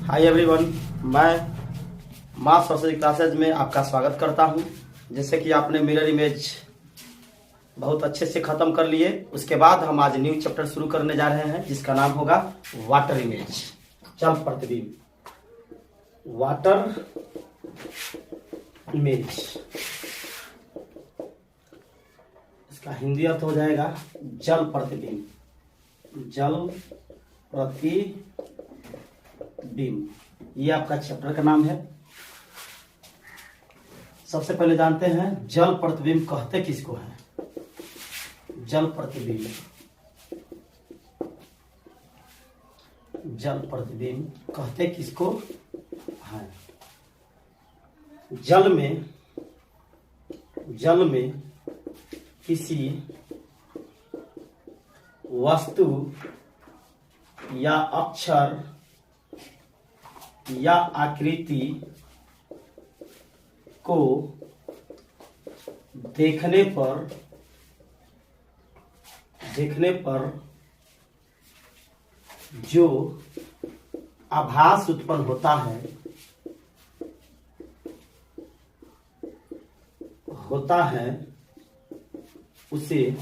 Hi everyone, मैं मास Saraswati classes में आपका स्वागत करता हूं। जैसे कि आपने मिरर इमेज बहुत अच्छे से खत्म कर लिए, उसके बाद हम आज न्यू चैप्टर शुरू करने जा रहे हैं जिसका नाम होगा वाटर इमेज, जल प्रतिबिंब। वाटर इमेज, इसका हिंदी अर्थ हो जाएगा जल प्रतिबिंब। जल प्रतिबिंब, ये आपका चैप्टर का नाम है। सबसे पहले जानते हैं जल प्रतिबिंब कहते किसको है। जल प्रतिबिंब, जल प्रतिबिंब कहते किसको है। जल में किसी वस्तु या अक्षर या आकृति को देखने पर जो आभास उत्पन्न होता है उसे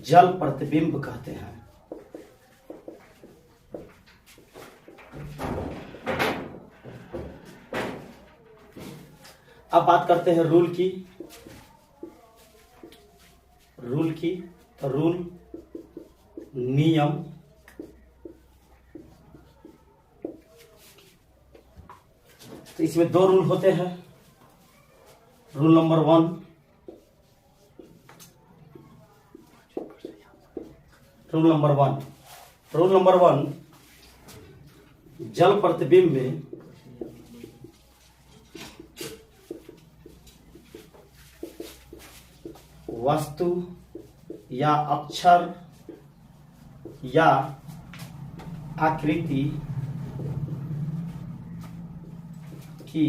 जल प्रतिबिंब कहते हैं। अब बात करते हैं रूल की। तो रूल नियम, तो इसमें दो रूल होते हैं। रूल नंबर वन, जल प्रतिबिंब में वस्तु या अक्षर या आकृति की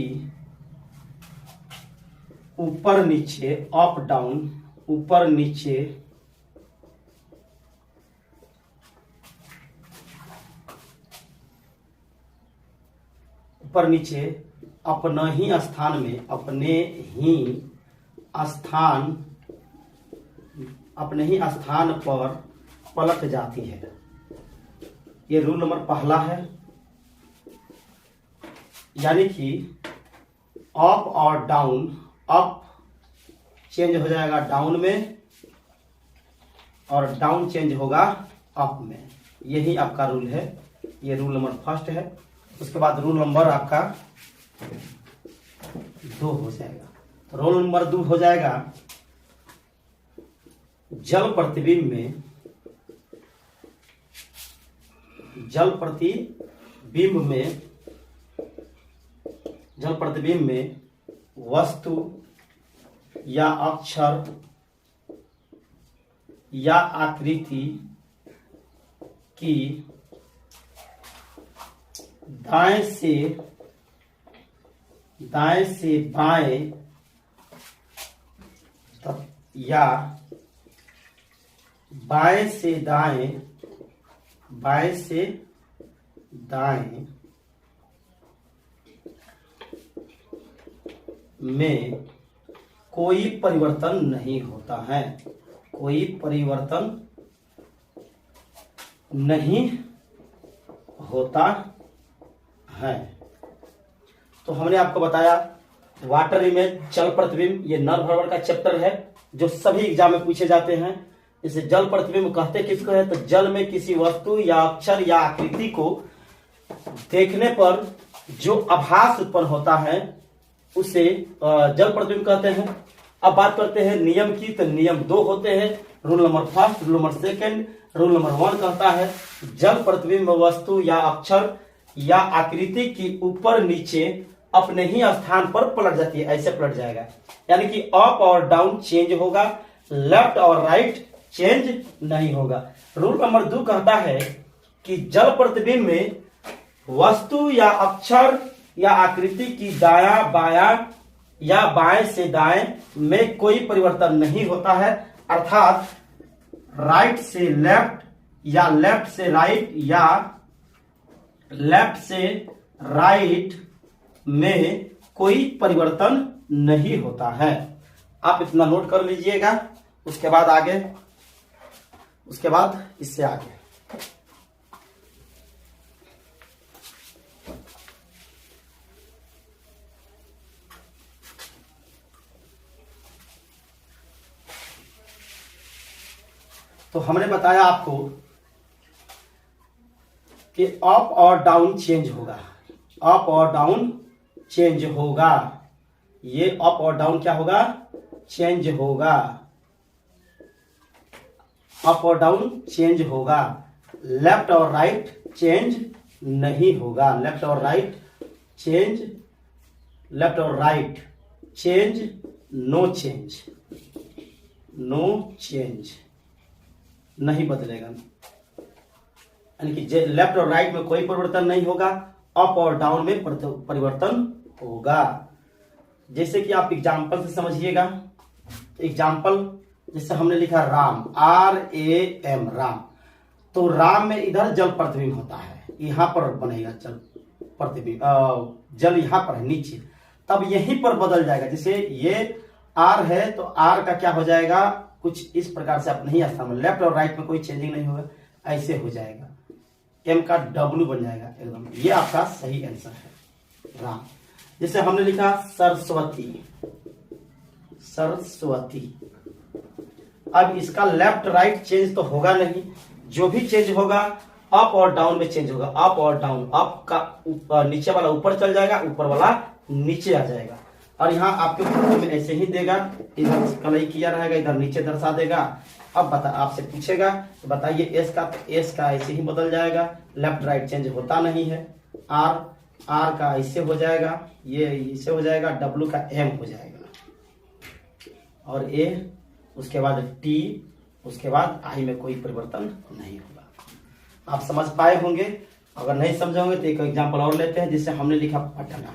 ऊपर नीचे, अप डाउन, ऊपर नीचे अपने ही स्थान पर पलट जाती है। ये रूल नंबर पहला है। यानी कि अप और डाउन, अप चेंज हो जाएगा डाउन में और डाउन चेंज होगा अप में। यही आपका रूल है। ये रूल नंबर फर्स्ट है। उसके बाद रूल नंबर आपका 2 हो जाएगा। तो रूल नंबर 2 हो जाएगा जल प्रतिबिंब में वस्तु या अक्षर या आकृति की दाएं से बाएं या बाएं से दाएं में कोई परिवर्तन नहीं होता है। कोई परिवर्तन नहीं होता है। तो हमने आपको बताया वाटर इमेज, जल प्रतिबिंब, ये नर भ्रमण का चैप्टर है जो सभी एग्जाम में पूछे जाते हैं। इसे जल प्रतिबिंब कहते किसको है। तो जल में किसी वस्तु या अक्षर या आकृति को देखने पर जो आभास उत्पन्न होता है उसे जल प्रतिबिंब कहते हैं। अब बात करते हैं नियम की। तो नियम 2 होते हैं। Rule number first, rule number second. Rule number 1 कहता है जल प्रतिबिंब वस्तु या अक्षर या आकृति की ऊपर नीचे अपने ही स्थान पर पलट जाती है। ऐसे पलट जाएगा, यानी कि अप और डाउन चेंज होगा, लेफ्ट और राइट चेंज नहीं होगा। रूल नंबर 2 कहता है कि जल प्रतिबिंब में वस्तु या अक्षर या आकृति की दायां बायां या बाएं से दाएं में कोई परिवर्तन नहीं होता है, अर्थात राइट से लेफ्ट या लेफ्ट से राइट या लेफ्ट से राइट में कोई परिवर्तन नहीं होता है। आप इतना नोट कर लीजिएगा। उसके बाद आगे, उसके बाद इससे आगे तो हमने बताया आपको कि अप और डाउन चेंज होगा, अप और डाउन चेंज होगा। ये अप और डाउन क्या होगा? चेंज होगा, अप और डाउन चेंज होगा। लेफ्ट और राइट चेंज नहीं होगा। लेफ्ट और राइट चेंज, लेफ्ट और right change, no change, no change, नहीं बदलेगा। यानी कि लेफ्ट और राइट में कोई परिवर्तन नहीं होगा, अप और डाउन में परिवर्तन होगा। जैसे कि आप एग्जाम्पल से समझिएगा। एग्जाम्पल जैसे हमने लिखा राम, RAM, राम, तो राम में इधर जल प्रतिबिंब होता है, यहां पर बनेगा जल प्रतिबिंब, जल यहां पर है नीचे, तब यहीं पर बदल जाएगा। जैसे ये R है तो R का क्या हो जाएगा? कुछ इस प्रकार से आप नहीं आसान, लेफ्ट और राइट में कोई चेंजिंग नहीं होगा, ऐसे हो जाएगा, M का W बन जाएगा एकदम। ये आपका सही आंसर है, राम। जैसे हमने लिखा सरस्वती, सरस्वती, अब इसका लेफ्ट राइट चेंज तो होगा नहीं, जो भी चेंज होगा अप और डाउन में चेंज होगा, अप और डाउन। अप का नीचे वाला ऊपर चल जाएगा, ऊपर वाला नीचे आ जाएगा। और यहाँ आपके फोटो में ऐसे ही देगा, इधर कलई किया रहेगा, इधर नीचे दर्शा देगा। अब बता, आपसे पूछेगा तो बताइए एस का, तो एस का ऐसे ही बदल जाएगा, लेफ्ट राइट चेंज होता नहीं है। आर का ऐसे हो जाएगा, ये ऐसे हो जाएगा, डब्ल्यू का एम हो जाएगा, और ए, उसके बाद टी, उसके बाद आई में कोई परिवर्तन नहीं होगा। आप समझ पाए होंगे। अगर नहीं समझोगे तो एक एग्जांपल और लेते हैं। जिससे हमने लिखा पटना,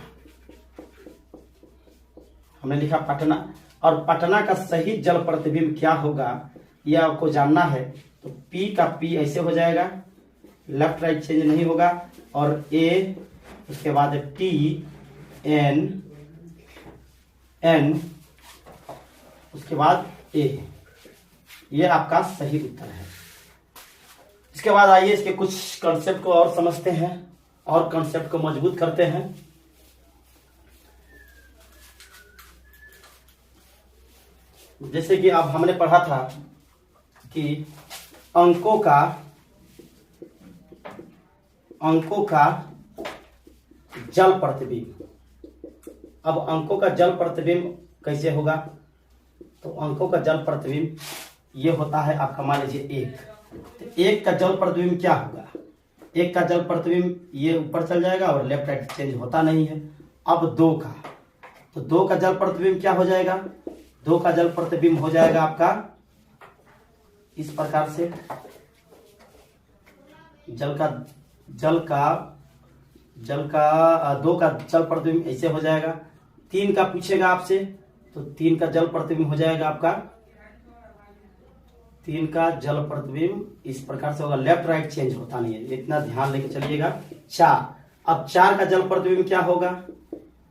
हमने लिखा पटना, और पटना का सही जल प्रतिबिंब क्या होगा यह आपको जानना है। तो पी का पी ऐसे हो जाएगा, लेफ्ट राइट चेंज नहीं होगा, और ए, उसके बाद टी, एन, उसके बाद ए, ये आपका सही उत्तर है। इसके बाद आइए इसके कुछ कॉन्सेप्ट को और समझते हैं और कॉन्सेप्ट को मजबूत करते हैं। जैसे कि अब हमने पढ़ा था कि अंकों का जल प्रतिबिंब। अब अंकों का जल प्रतिबिंब कैसे होगा? तो अंकों का जल प्रतिबिंब ये होता है, आपका मान लीजिए एक, तो एक का जल प्रतिबिंब क्या होगा? एक का जल प्रतिबिंब ये ऊपर चल जाएगा और लेफ्ट राइट चेंज होता नहीं है। अब दो का, तो दो का जल प्रतिबिंब क्या हो जाएगा? दो का जल प्रतिबिंब हो जाएगा आपका इस प्रकार से, दो का जल प्रतिबिंब ऐसे हो जाएगा। तीन का पूछेगा आपसे, तो तीन का जल प्रतिबिंब हो जाएगा आपका, तीन का जल प्रतिबिंब इस प्रकार से होगा, लेफ्ट राइट चेंज होता नहीं है, इतना ध्यान लेके चलिएगा। चार, अब चार का जल प्रतिबिंब क्या होगा?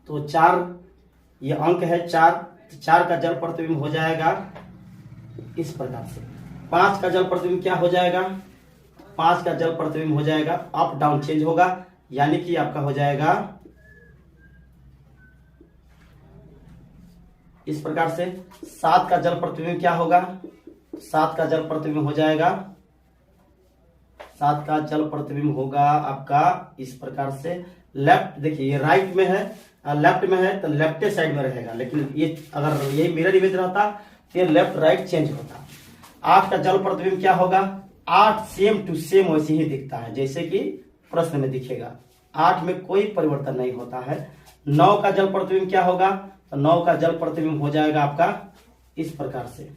तो चार, ये अंक है चार, तो चार का जल प्रतिबिंब हो जाएगा इस प्रकार से। पांच का जल प्रतिबिंब क्या हो जाएगा? पांच का जल प्रतिबिंब हो जाएगा, अप डाउन चेंज होगा, यानी कि आपका हो जाएगा इस प्रकार से। सात का जल प्रतिबिंब क्या होगा? सात का जल प्रतिबिंब हो जाएगा, सात का जल प्रतिबिंब होगा आपका इस प्रकार से। लेफ्ट, देखिए ये राइट में है, लेफ्ट में है तो लेफ्ट साइड में रहेगा, लेकिन ये अगर यही मिरर इमेज रहता तो ये लेफ्ट राइट चेंज होता। आठ का जल प्रतिबिंब क्या होगा? आठ सेम टू सेम वैसे ही दिखता है जैसे कि प्रश्न में दिखेगा, आठ में कोई परिवर्तन नहीं होता है। नौ का जल प्रतिबिंब क्या होगा? तो नौ का जल प्रतिबिंब हो जाएगा आपका इस प्रकार से।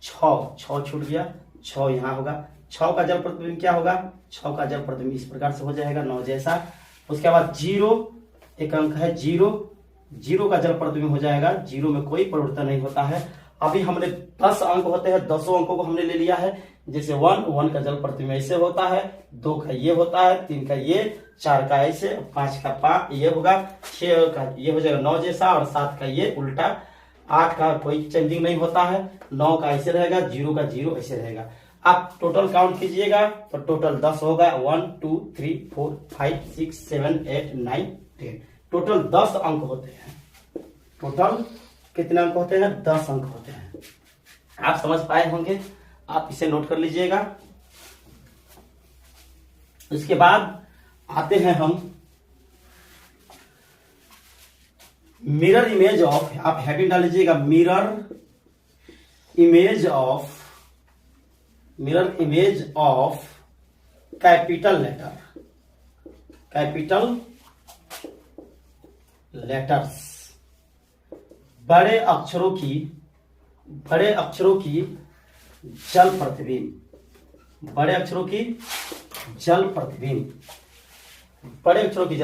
छ छूट गया, छ यहाँ होगा। छ का जल प्रतिबिंब क्या होगा? छ का जल प्रतिबिंब इस प्रकार से हो जाएगा, नौ जैसा। उसके बाद जीरो, एक अंक है जीरो, जीरो का जल प्रतिबिंब हो जाएगा, जीरो में कोई परिवर्तन नहीं होता है। अभी हमने 10 अंक होते हैं, 10 अंकों को हमने ले लिया है, जैसे 1 का जल प्रतिबिंब ऐसे होता है, 2 का ये होता है, 3 का ये, 4 का ऐसे, 5 का ये होगा, 6 का ये हो जाएगा 9 जैसा, और 7 का ये उल्टा, 8 का कोई चेंजिंग नहीं होता है, 9 का ऐसे रहेगा, 0 का 0 ऐसे रहेगा। आप टोटल काउंट कीजिएगा तो टोटल 10 होगा, 1 2 3 4 5 6 7 8 9 10, टोटल 10 अंक होते हैं। टोटल कितने अंक होते हैं? 10 अंक होते हैं। आप समझ पाए होंगे, आप इसे नोट कर लीजिएगा। इसके बाद आते हैं हम मिरर इमेज ऑफ, आप हेडिंग डाल लीजिएगा, mirror image of capital letters, बड़े अक्षरों की जल प्रतिबिंब, बड़े अक्षरों की जल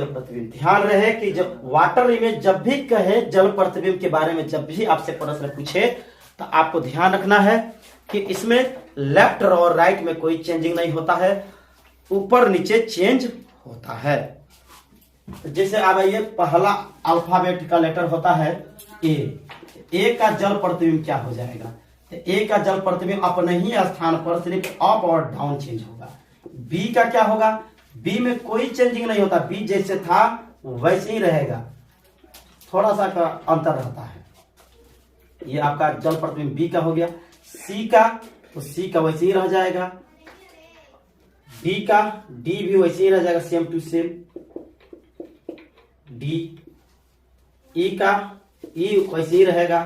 प्रतिबिंब। ध्यान रहे कि जब वाटर इमेज जब भी कहे जल प्रतिबिंब के बारे में, जब भी आपसे प्रश्न पूछे तो आपको ध्यान रखना है कि इसमें लेफ्ट और राइट में कोई चेंजिंग नहीं होता है, ऊपर नीचे चेंज होता है। जैसे अब ये पहला अल्फाबेट का लेटर होता है ए का जल प्रतिबिंब क्या हो जाएगा? तो ए का जल प्रतिबिंब अपने ही स्थान पर सिर्फ अप और डाउन चेंज होगा। बी का क्या होगा? बी में कोई चेंजिंग नहीं होता, बी जैसे था वैसे ही रहेगा, थोड़ा सा का अंतर रहता है। ये आपका जल प्रतिबिंब बी का हो गया। सी का, तो सी का वैसे ही रह जाएगा। डी का, डी भी वैसे ही रह जाएगा, सेम टू सेम डी। ई का, ई वैसे ही रहेगा।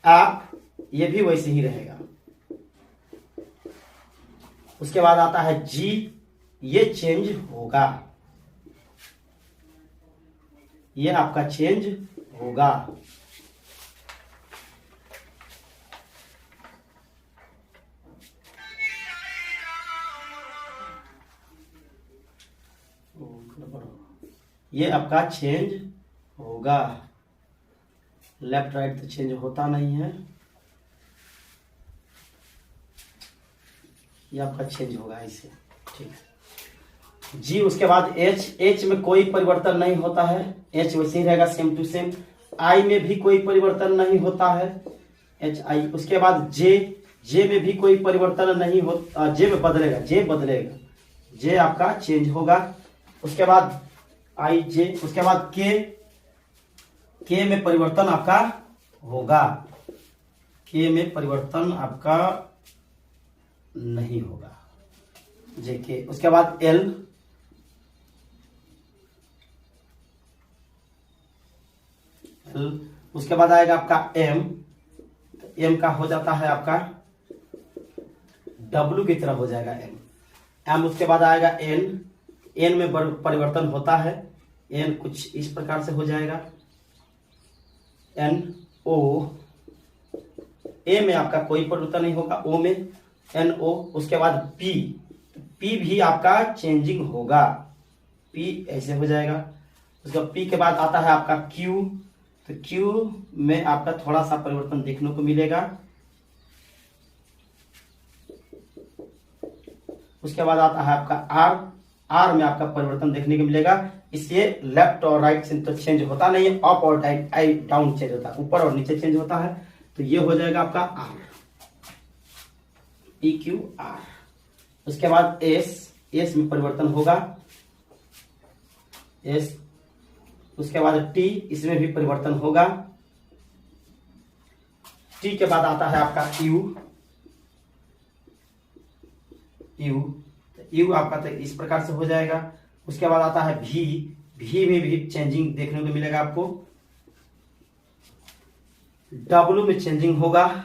आप, ये भी वैसे ही रहेगा। उसके बाद आता है जी, ये चेंज होगा, ये आपका चेंज होगा। ये आपका चेंज होगा। लेफ्ट राइट तो चेंज होता नहीं है, ये आपका चेंज होगा ऐसे, ठीक है जी। उसके बाद एच में कोई परिवर्तन नहीं होता है, एच वैसे ही रहेगा, सेम टू सेम। आई में भी कोई परिवर्तन नहीं होता है, एच आई। उसके बाद जे में भी कोई परिवर्तन नहीं होता, जे में बदलेगा, जे आपका चेंज होगा। उसके बाद आई जे। उसके बाद के में परिवर्तन आपका होगा, के में परिवर्तन आपका नहीं होगा, जे के। उसके बाद एल, उसके बाद आएगा आपका एम, एम का हो जाता है आपका डब्लू की तरह हो जाएगा एम। उसके बाद आएगा एन में परिवर्तन होता है, एन कुछ इस प्रकार से हो जाएगा, एन ओ। ए में आपका कोई परिवर्तन नहीं होगा, ओ में एन ओ। उसके बाद पी भी आपका चेंजिंग होगा, पी ऐसे हो जाएगा। उसके बाद पी के बाद आता है आपका क्यू, तो क्यू में आपका थोड़ा सा परिवर्तन देखने को मिलेगा। उसके बाद आता है आपका आर में आपका परिवर्तन देखने को मिलेगा। इसलिए लेफ्ट और राइट से तो चेंज होता नहीं है, अप और डाउन चेंज होता है, ऊपर और नीचे चेंज होता है। तो ये हो जाएगा आपका आर, ई क्यू आर। उसके बाद एस में परिवर्तन होगा, एस। उसके बाद टी, इसमें भी परिवर्तन होगा। टी के बाद आता है आपका यू आपका तो इस प्रकार से हो जाएगा। उसके बाद आता है भी में भी चेंजिंग देखने को मिलेगा आपको। डब्लू में चेंजिंग होगा,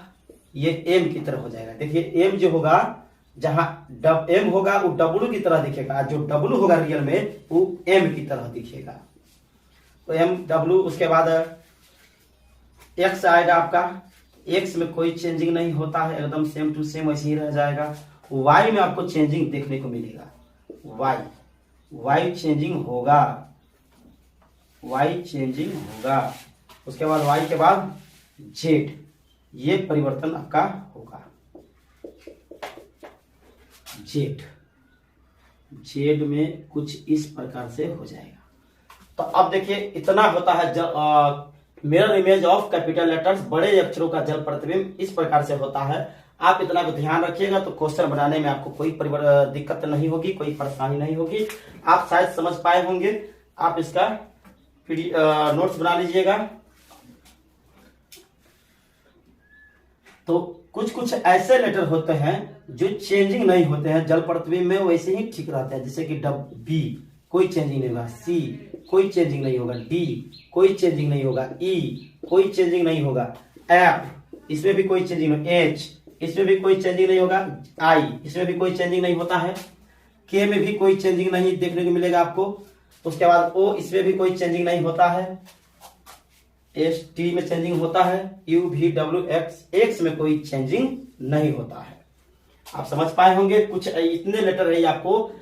ये एम की तरह हो जाएगा। देखिए एम जो होगा, जहां एम होगा वो डब्लू की तरह दिखेगा, जो डब्लू होगा रियल में वो एम की तरह दिखेगा, तो एम डब्लू। उसके बाद एक्स आएगा आपका, एक्स में कोई चेंजिंग नहीं होता है, एकदम सेम टू सेम वैसे ही रह जाएगा। वाई में आपको चेंजिंग देखने को मिलेगा, वाई चेंजिंग होगा, उसके बाद वाई के बाद जेड, ये परिवर्तन आपका होगा। जेड, जेड में कुछ इस प्रकार से हो जाएगा। तो अब देखिए इतना होता है mirror image of capital letters, बड़े अक्षरों का जल प्रतिबिंब इस प्रकार से होता है। आप इतना को ध्यान रखिएगा तो क्वेश्चन बनाने में आपको कोई दिक्कत नहीं होगी, कोई परेशानी नहीं होगी। आप शायद समझ पाए होंगे। आप इसका नोट्स बना लीजिएगा। तो कुछ कुछ ऐसे लेटर होते हैं जो चेंजिंग नहीं होते हैं जल प्रतिबिंब में, वैसे ही ठीक रहते हैं। जैसे कि बी कोई चेंजिंग नहीं होगा, सी कोई चेंजिंग नहीं होगा, डी कोई चेंजिंग नहीं होगा, ई कोई चेंजिंग नहीं होगा, एफ इसमें भी कोई चेंजिंग नहीं, एच इसमें भी कोई चेंजिंग नहीं होगा, आई इसमें भी कोई चेंजिंग नहीं होता है, के में भी कोई चेंजिंग नहीं देखने को मिलेगा आपको। उसके बाद ओ इसमें भी कोई चेंजिंग नहीं होता है, एस टी में चेंजिंग होता है, you V W x, x में कोई चेंजिंग नहीं होता है। आप समझ पाए होंगे। कुछ इतने लेटर है आपको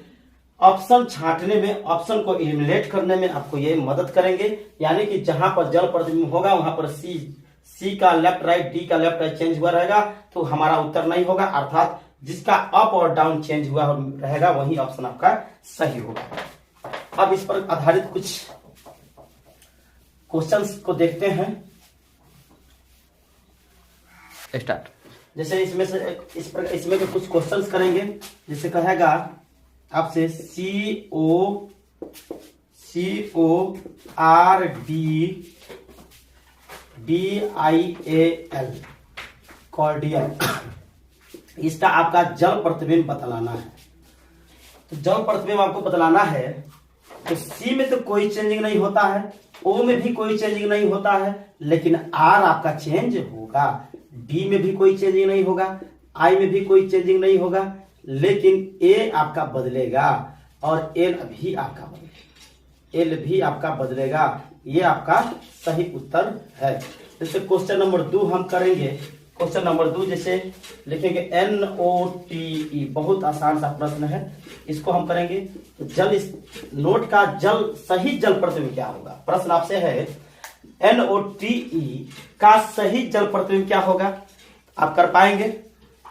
ऑप्शन छांटने में, ऑप्शन को इलिमिनेट करने में आपको ये मदद करेंगे। यानी कि जहां पर जल प्रतिबिंब होगा वहां पर सी का लेफ्ट राइट, डी का लेफ्ट राइट चेंज हुआ रहेगा तो हमारा उत्तर नहीं होगा, अर्थात जिसका अप और डाउन चेंज हुआ रहेगा वही ऑप्शन आपका सही होगा। अब इस पर आधारित कुछ क्वेश्चंस को देखते हैं। स्टार्ट। जैसे इसमें से इसमें के कुछ क्वेश्चंस करेंगे। जैसे कहेगा आपसे CORDIAL कॉर्डियल, इसका आपका जल प्रतिबिंब बतलाना है। तो जल प्रतिबिंब आपको बतलाना है तो सी में तो कोई चेंजिंग नहीं होता है, ओ में भी कोई चेंजिंग नहीं होता है, लेकिन आर आपका चेंज होगा, डी में भी कोई चेंजिंग नहीं होगा, आई में भी कोई चेंजिंग नहीं होगा, लेकिन ए आपका बदलेगा और एल भी आपका बदलेगा, एल भी आपका बदलेगा। ये आपका सही उत्तर है। जैसे क्वेश्चन नंबर 2 हम करेंगे। क्वेश्चन नंबर 2 जैसे लिखेंगे NOTE, बहुत आसान सा प्रश्न है, इसको हम करेंगे। तो जल, इस नोट का जल सही जल प्रतिबिंब क्या होगा? प्रश्न आपसे है NOTE का सही जल प्रतिबिंब क्या होगा? आप कर पाएंगे?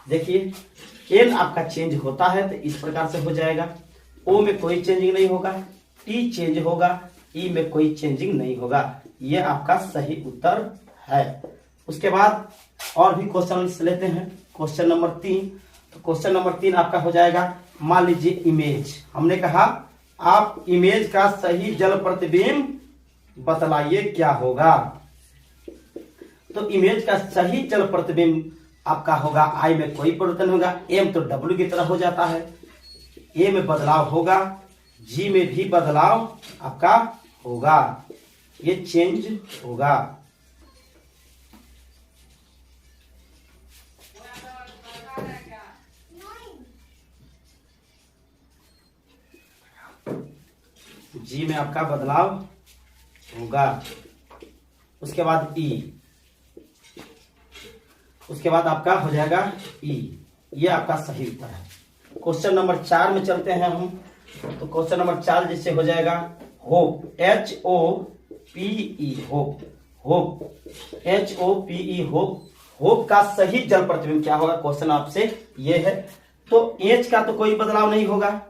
देखिए एन आपका चेंज होता है तो इस प्रकार से हो जाएगा, ओ में कोई चेंजिंग नहीं होगा, टी चेंज होगा, ई में कोई चेंजिंग नहीं होगा। ये आपका सही उत्तर है। उसके बाद और भी क्वेश्चन लेते हैं। Question number 3। तो क्वेश्चन नंबर 3 आपका हो जाएगा, मान लीजिए इमेज, हमने कहा आप इमेज का सही जल प्रतिबिंब बतलाइए क्या होगा। तो इमेज का सही जल प्रतिबिंब आपका होगा, आई में कोई परिवर्तन होगा, एम तो डब्ल्यू की तरह हो जाता है, ए में बदलाव होगा, जी में भी बदलाव आपका होगा, ये चेंज होगा। जी में आपका बदलाव होगा। उसके बाद ई, उसके बाद आपका हो जाएगा ई, ये आपका सही उत्तर है। क्वेश्चन नंबर 4 में चलते हैं हम। तो क्वेश्चन नंबर 4 जिससे हो जाएगा hope, HOPE hope, hope HOPE hope, hope का सही जल प्रतिबिंब क्या होगा? क्वेश्चन आपसे ये है। तो एच का तो कोई बदलाव नहीं होगा,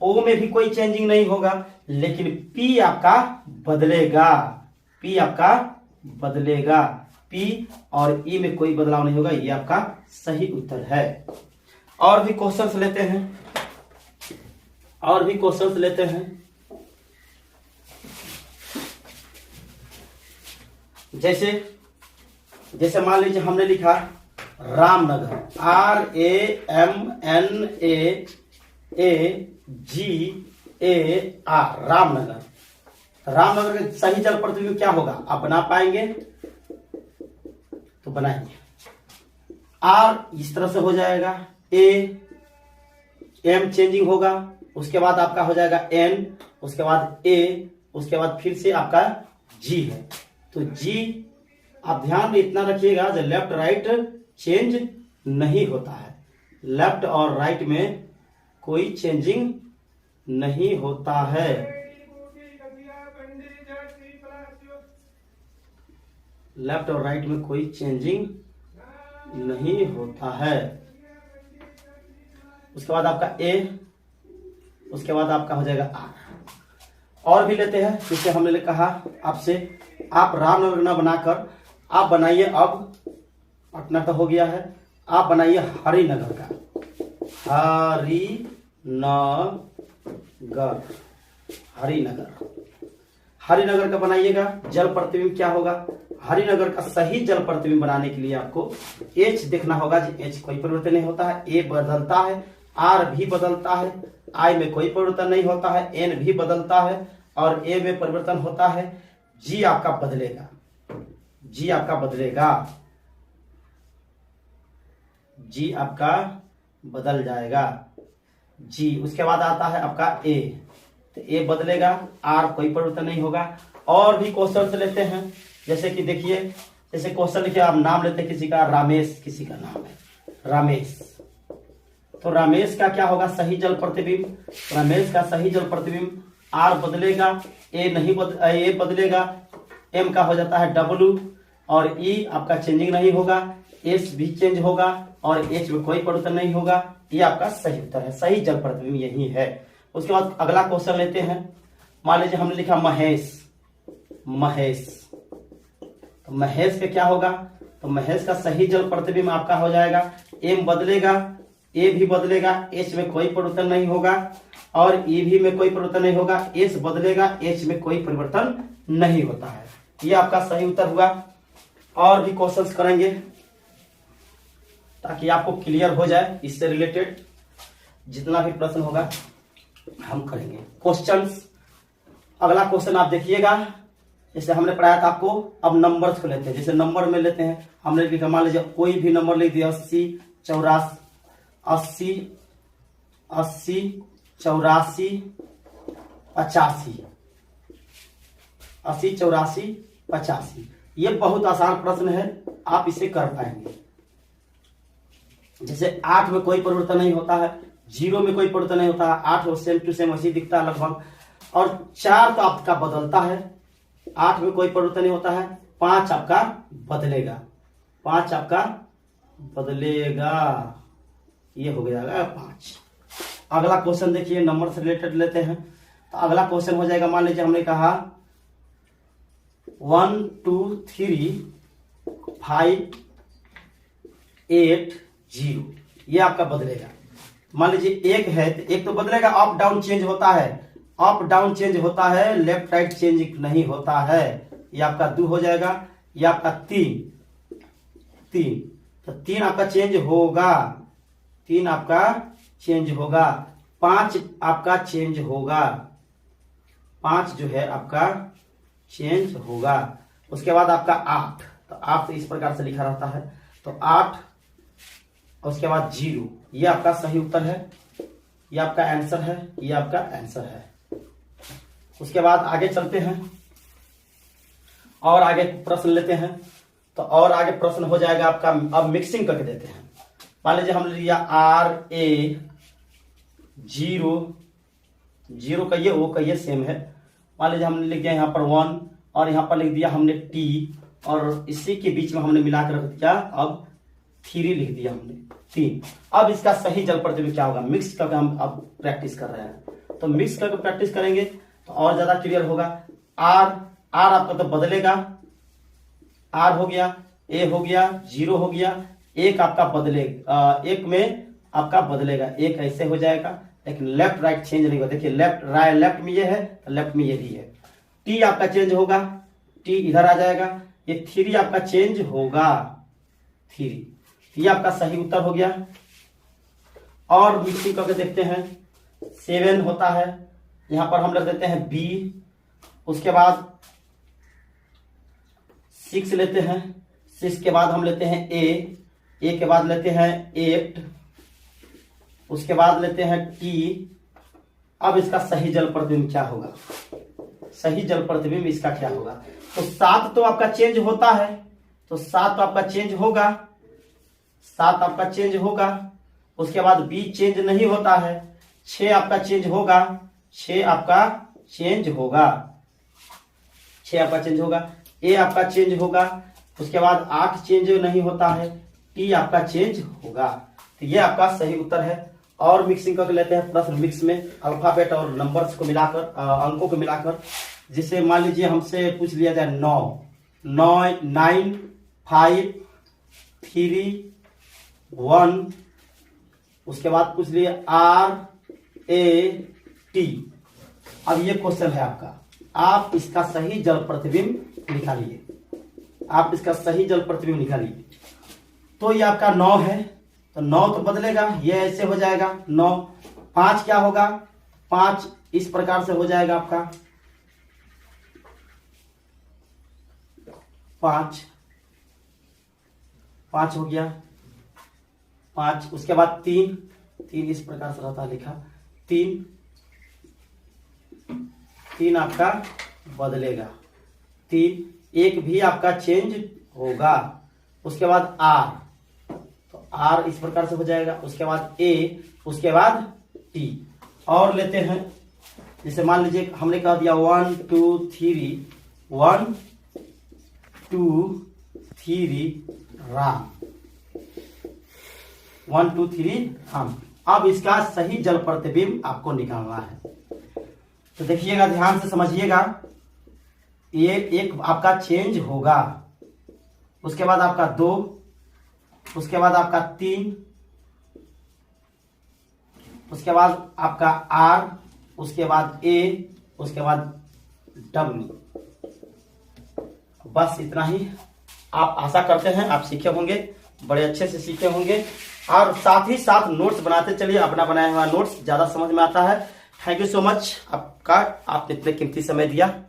ओ में भी कोई चेंजिंग नहीं होगा, लेकिन पी आपका बदलेगा, पी आपका बदलेगा, पी और ई में कोई बदलाव नहीं होगा। ये आपका सही उत्तर है। और भी क्वेश्चंस लेते हैं, और भी क्वेश्चंस लेते हैं। जैसे जैसे मान लीजिए हमने लिखा रामनगर, RAMNAGAR, रामनगर। रामनगर का सही जल प्रतिबिंब क्या होगा? आप बना पाएंगे तो बनाएंगे। आर इस तरह से हो जाएगा, ए एम चेंजिंग होगा, उसके बाद आपका हो जाएगा एन, उसके बाद ए, उसके बाद फिर से आपका जी है। तो जी आप ध्यान में इतना रखिएगा, जो लेफ्ट राइट चेंज नहीं होता है, लेफ्ट और राइट में कोई चेंजिंग नहीं होता है। लेफ्ट और राइट में कोई चेंजिंग नहीं होता है। उसके बाद आपका ए, उसके बाद आपका हो जाएगा आर। और भी लेते हैं, जैसे हमने कहा आपसे, आप रामनगर न बनाकर आप बनाइए, अब पटना का हो गया है, आप बनाइए हरिनगर का, हरिनगर, हरिनगर, हरिनगर का बनाइएगा। जल प्रतिबिंब क्या होगा, हरिनगर का सही जल प्रतिबिंब बनाने के लिए आपको एच देखना होगा जी, एच कोई परिवर्तन नहीं होता है, ए बदलता है, आर भी बदलता है, आई में कोई परिवर्तन नहीं होता है, एन भी बदलता है और ए में परिवर्तन होता है, जी आपका बदलेगा, जी आपका बदलेगा, जी आपका बदल जाएगा जी। उसके बाद आता है आपका ए, तो ए बदलेगा, आर कोई परिवर्तन नहीं होगा। और भी क्वेश्चन लेते हैं, जैसे कि देखिए, जैसे क्वेश्चन लिखिए, आप नाम लेते हैं किसी का रामेश, किसी का नाम है रामेश, तो रामेश का क्या होगा, सही जल प्रतिबिंब, रामेश का सही जल प्रतिबिंब, आर बदलेगा, ए नहीं ए बदलेगा, एम का हो जाता है डब्ल्यू, और ई आपका चेंजिंग नहीं होगा, एस भी चेंज होगा और एच में कोई परिवर्तन नहीं होगा। ये आपका सही उत्तर है, सही जल प्रतिबिंब यही है। उसके बाद अगला क्वेश्चन लेते हैं, मान लीजिए हमने लिखा महेश, महेश, तो महेश पे क्या होगा, तो महेश का सही जल प्रतिबिंब आपका हो जाएगा, एम बदलेगा, ए भी बदलेगा, एच में कोई परिवर्तन नहीं होगा और ई भी में कोई परिवर्तन नहीं होगा, एस बदलेगा, एच में कोई परिवर्तन नहीं होता है। ये आपका सही उत्तर हुआ। और भी क्वेश्चंस करेंगे ताकि आपको क्लियर हो जाए, इससे रिलेटेड जितना भी प्रश्न होगा हम करेंगे क्वेश्चंस। अगला क्वेश्चन आप देखिएगा, जैसे हमने पढ़ाया था आपको, अब नंबर्स को लेते हैं। जैसे नंबर में लेते हैं, हमने लिखा, मान लीजिए कोई भी नंबर लिख दिया, 80 84 80 84 85, 80 84 85। ये बहुत आसान प्रश्न है, आप इसे कर पाएंगे। जैसे 8 में कोई परिवर्तन नहीं होता है, 0 में कोई परिवर्तन नहीं होता है, 8 सेम टू सेम वैसे दिखता है लगभग, और 4 तो आपका बदलता है, 8 में कोई परिवर्तन नहीं होता है, 5 आपका बदलेगा, 5 आपका बदलेगा, ये हो जाएगा 5। अगला क्वेश्चन देखिए, नंबर से रिलेटेड लेते हैं, तो अगला क्वेश्चन हो जाएगा, मान लीजिए हमने कहा 1 2 3 5 8 0, ये आपका बदलेगा। मान लीजिए 1 है, तो 1 तो बदलेगा, अप डाउन चेंज होता है, अप डाउन चेंज होता है, लेफ्ट राइट चेंज नहीं होता है। ये आपका 2 हो जाएगा, ये आपका 3, तो 3 आपका चेंज होगा, 3 आपका चेंज होगा, 5 आपका चेंज होगा, 5 जो है आपका चेंज होगा। उसके बाद आपका 8, तो 8 तो इस प्रकार से लिखा रहता है, तो 8, उसके बाद 0, ये आपका सही उत्तर है, ये आपका आंसर है, ये आपका आंसर है। उसके बाद आगे चलते हैं और आगे प्रश्न लेते हैं, तो और आगे प्रश्न हो जाएगा आपका, अब मिक्सिंग करके देते हैं। मान लीजिए हमने लिया RA 0 का ये, O का ये सेम है, मान लीजिए हमने लिख दिया यहाँ पर 1 और यहाँ पर लिख दिया हमने T, और इसी के बीच में हमने मिलाकर रख दिया, अब 3 लिख दिया हमने 3। अब इसका सही जल प्रतिबिंब क्या होगा, मिक्स करके हम अब प्रैक्टिस कर रहे हैं, तो मिक्स करके प्रैक्टिस करेंगे तो और ज्यादा क्लियर होगा। R आपका तो बदलेगा, R हो गया, A हो गया, 0 हो गया, 1 आपका बदलेगा, 1 में आपका बदलेगा, 1 ऐसे हो जाएगा, लेकिन लेफ्ट राइट चेंज नहीं होगा। देखिए लेफ्ट में ये है, तो लेफ्ट में ये भी है। T आपका चेंज होगा, T इधर आ जाएगा, ये 3 आपका चेंज होगा, 3, ये आपका सही उत्तर हो गया। और मिक्सिंग करके देखते हैं, 7 होता है, यहां पर हम लिख देते हैं B, उसके बाद 6 लेते हैं, 6 के बाद हम लेते हैं A के बाद लेते हैं 8, उसके बाद लेते हैं T। अब इसका सही जल प्रतिबिंब क्या होगा, सही जल प्रतिबिंब इसका क्या होगा, तो 7 तो आपका चेंज होता है, तो 7 तो आपका चेंज होगा, 7 आपका चेंज होगा। उसके बाद B चेंज नहीं होता है, 6 आपका चेंज होगा, 6 आपका चेंज होगा, 6 आपका चेंज होगा, A आपका चेंज होगा। उसके बाद 8 चेंज नहीं होता है, T आपका चेंज होगा। तो ये आपका सही उत्तर है। और मिक्सिंग करके लेते हैं प्रश्न मिक्स में अल्फाबेट और नंबर्स को मिलाकर, अंकों को मिलाकर। जिसे मान लीजिए हमसे पूछ लिया जाए 9, 9, 5, 3, 1, उसके बाद पूछ लिए RAT। अब ये क्वेश्चन है आपका, आप इसका सही जल प्रतिबिंब निकालिए, आप इसका सही जल प्रतिबिंब निकालिए। तो ये आपका 9 है, तो 9 तो बदलेगा, ये ऐसे हो जाएगा 9। 5 क्या होगा, 5 इस प्रकार से हो जाएगा आपका 5 हो गया 5। उसके बाद 3 इस प्रकार से रहता है लिखा, 3 आपका बदलेगा, 3 एक भी आपका चेंज होगा। उसके बाद R, तो R इस प्रकार से हो जाएगा। उसके बाद A, उसके बाद T। और लेते हैं, जैसे मान लीजिए हमने कह दिया 1 2 3, 1 2 3 राम, 1 2 3 राम। अब इसका सही जल प्रतिबिंब आपको निकालना है। तो देखिएगा, ध्यान से समझिएगा, ये एक आपका चेंज होगा। उसके बाद आपका 2, उसके बाद आपका 3, उसके बाद आपका R, उसके बाद A, उसके बाद W। बस इतना ही। आप आशा करते हैं आप सीखे होंगे, बड़े अच्छे से सीखे होंगे, और साथ ही साथ नोट्स बनाते चलिए। अपना बनाया हुआ नोट्स ज्यादा समझ में आता है। थैंक यू सो मच आपका, आपने इतने कीमती समय दिया।